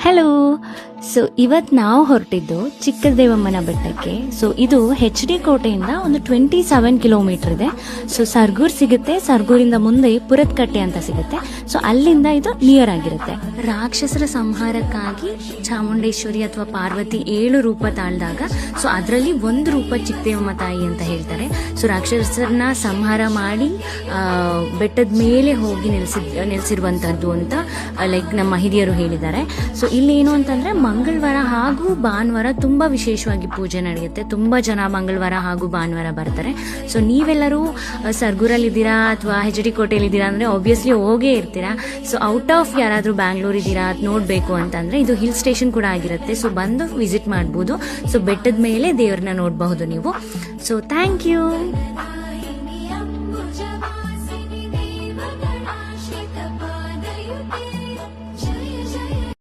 Hello. So ಇವತ್ತು ನಾವು ಹೊರಟಿದ್ದು ಚಿಕ್ಕದೇವಮ್ಮನ ಬೆಟ್ಟಕ್ಕೆ. ಸೊ ಇದು HD ಕೋಟೆಯಿಂದ ಒಂದು 27 ಕಿಲೋಮೀಟರ್ ಇದೆ. ಸೊ ಸರ್ಗೂರ್ ಸಿಗುತ್ತೆ, ಸರ್ಗೂರಿಂದ ಮುಂದೆ ಪುರತ್ಕಟ್ಟೆ ಅಂತ ಸಿಗುತ್ತೆ. ಸೊ ಅಲ್ಲಿಂದ ಇದು ನಿಯರ್ ಆಗಿರುತ್ತೆ. ರಾಕ್ಷಸರ ಸಂಹಾರಕ್ಕಾಗಿ ಚಾಮುಂಡೇಶ್ವರಿ ಅಥವಾ ಪಾರ್ವತಿ 7 ರೂಪ ತಾಳ್ದಾಗ ಸೊ ಅದರಲ್ಲಿ ಒಂದು ರೂಪ ಚಿಕ್ಕದೇವಮ್ಮ ತಾಯಿ ಅಂತ ಹೇಳ್ತಾರೆ. ಸೊ ರಾಕ್ಷಸರನ್ನ ಸಂಹಾರ ಮಾಡಿ ಬೆಟ್ಟದ ಮೇಲೆ ಹೋಗಿ ನೆಲೆಸಿರುವಂತಹದ್ದು ಅಂತ ಲೈಕ್ ನಮ್ಮ ಹಿರಿಯರು ಹೇಳಿದ್ದಾರೆ. ಸೊ ಇಲ್ಲಿ ಏನು ಅಂತಂದ್ರೆ ಮಂಗಳವಾರ ಹಾಗೂ ಭಾನುವಾರ ತುಂಬಾ ವಿಶೇಷವಾಗಿ ಪೂಜೆ ನಡೆಯುತ್ತೆ. ತುಂಬಾ ಜನ ಮಂಗಳವಾರ ಹಾಗೂ ಭಾನುವಾರ ಬರ್ತಾರೆ. ಸೊ ನೀವೆಲ್ಲರೂ ಸರ್ಗೂರಲ್ಲಿ ಇದ್ದೀರಾ ಅಥವಾ HD ಕೋಟೆಯಲ್ಲಿ ಇದ್ದೀರಾ ಅಂದ್ರೆ ಆಬ್ವಿಯಸ್ಲಿ ಹೋಗೇ ಇರ್ತೀರಾ. ಸೊ ಔಟ್ ಆಫ್ ಯಾರಾದ್ರೂ ಬ್ಯಾಂಗ್ಳೂರ್ ಇದ್ದೀರಾ ನೋಡ್ಬೇಕು ಅಂತಂದ್ರೆ ಇದು ಹಿಲ್ ಸ್ಟೇಷನ್ ಕೂಡ ಆಗಿರುತ್ತೆ. ಸೊ ಬಂದು ವಿಸಿಟ್ ಮಾಡ್ಬೋದು. ಸೊ ಬೆಟ್ಟದ ಮೇಲೆ ದೇವ್ರನ್ನ ನೋಡಬಹುದು ನೀವು. So thank you.